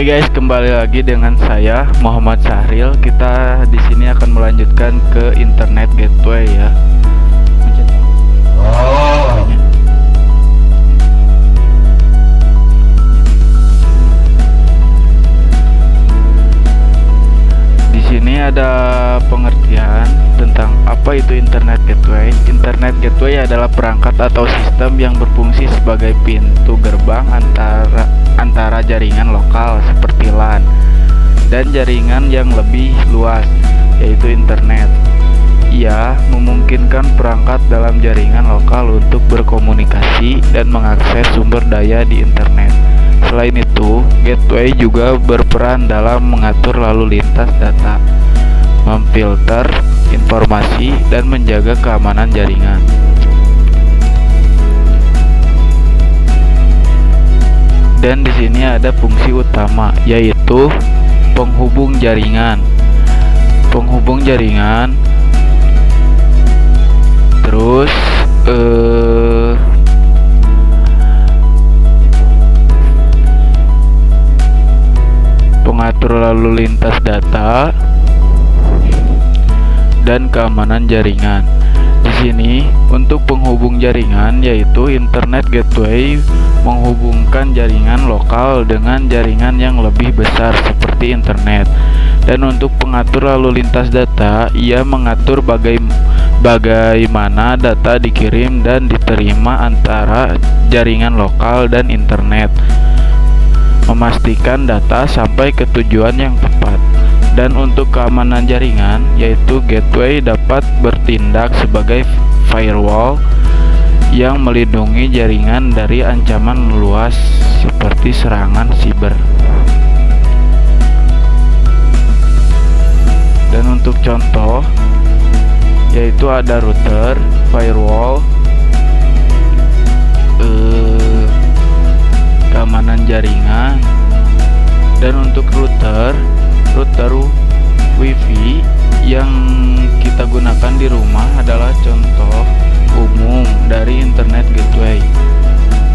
guys, kembali lagi dengan saya Muhammad Syahril. Kita di sini akan melanjutkan ke internet gateway ya. Di sini ada pengertian tentang apa itu internet gateway. Internet gateway adalah perangkat atau sistem yang berfungsi sebagai pintu gerbang antara jaringan lokal seperti LAN dan jaringan yang lebih luas, yaitu internet. Ia memungkinkan perangkat dalam jaringan lokal untuk berkomunikasi dan mengakses sumber daya di internet. Selain itu, gateway juga berperan dalam mengatur lalu lintas data, memfilter informasi, dan menjaga keamanan jaringan. Dan di sini ada fungsi utama, yaitu penghubung jaringan. Penghubung jaringan, terus pengatur lalu lintas data dan keamanan jaringan. Di sini untuk penghubung jaringan, yaitu internet gateway menghubungkan jaringan lokal dengan jaringan yang lebih besar seperti internet. Dan untuk pengatur lalu lintas data, ia mengatur bagaimana data dikirim dan diterima antara jaringan lokal dan internet, memastikan data sampai ke tujuan yang tepat. Dan untuk keamanan jaringan, yaitu gateway dapat bertindak sebagai firewall yang melindungi jaringan dari ancaman luas seperti serangan siber. Dan untuk contoh, yaitu ada router, firewall, keamanan jaringan. Dan untuk router wifi yang kita gunakan di rumah adalah contoh umum dari internet gateway.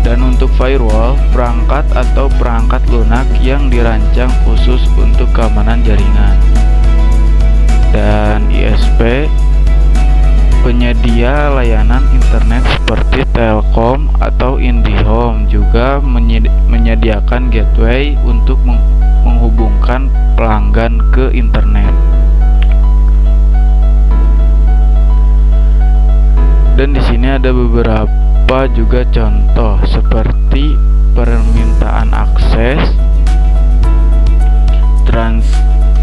Dan untuk firewall, perangkat atau perangkat lunak yang dirancang khusus untuk keamanan jaringan. Dan ISP, penyedia layanan internet seperti Telkom atau IndiHome juga menyediakan gateway untuk menghubungkan pelanggan ke internet. Dan di sini ada beberapa juga contoh seperti permintaan akses,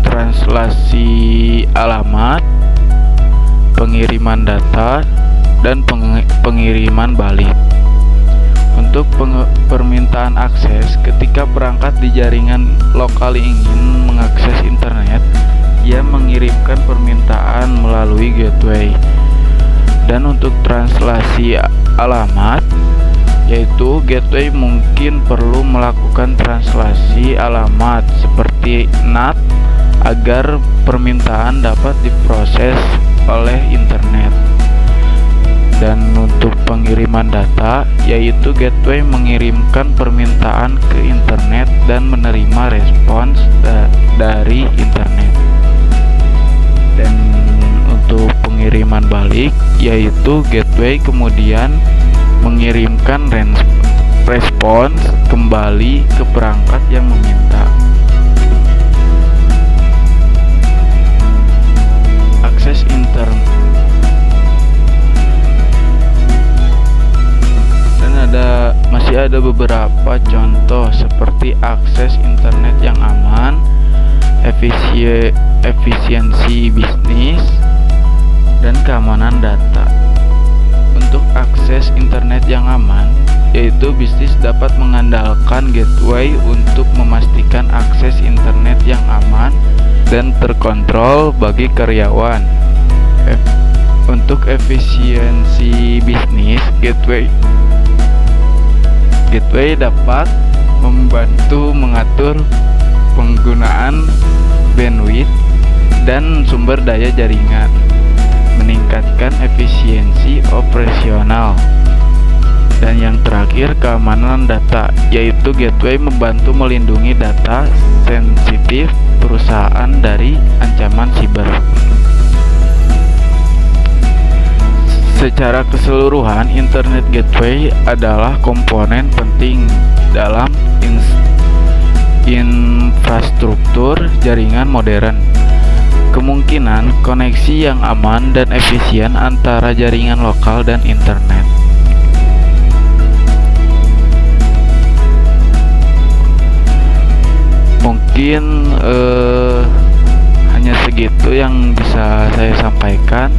translasi alamat, pengiriman data, dan pengiriman balik. Untuk permintaan akses, ketika perangkat di jaringan lokal ingin mengakses internet, ia mengirimkan permintaan melalui gateway. Dan untuk translasi alamat, yaitu gateway mungkin perlu melakukan translasi alamat seperti NAT agar permintaan dapat diproses oleh internet. Dan untuk pengiriman data, yaitu gateway mengirimkan permintaan ke internet dan menerima respons dari internet. Dan untuk pengiriman balik, yaitu gateway kemudian mengirimkan respons kembali ke perangkat yang meminta. Akses internet. Masih ada beberapa contoh seperti akses internet yang aman, efisiensi bisnis, dan keamanan data. Untuk akses internet yang aman, yaitu bisnis dapat mengandalkan gateway untuk memastikan akses internet yang aman dan terkontrol bagi karyawan. Untuk efisiensi bisnis, gateway dapat membantu mengatur penggunaan bandwidth dan sumber daya jaringan, meningkatkan efisiensi operasional. Dan yang terakhir, keamanan data, yaitu gateway membantu melindungi data sensitif perusahaan dari ancaman siber. Secara keseluruhan, Internet Gateway adalah komponen penting dalam infrastruktur jaringan modern. Kemungkinan koneksi yang aman dan efisien antara jaringan lokal dan internet. Mungkin hanya segitu yang bisa saya sampaikan.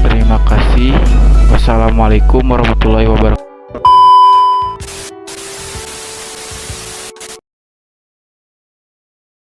Terima kasih. Wassalamualaikum warahmatullahi wabarakatuh.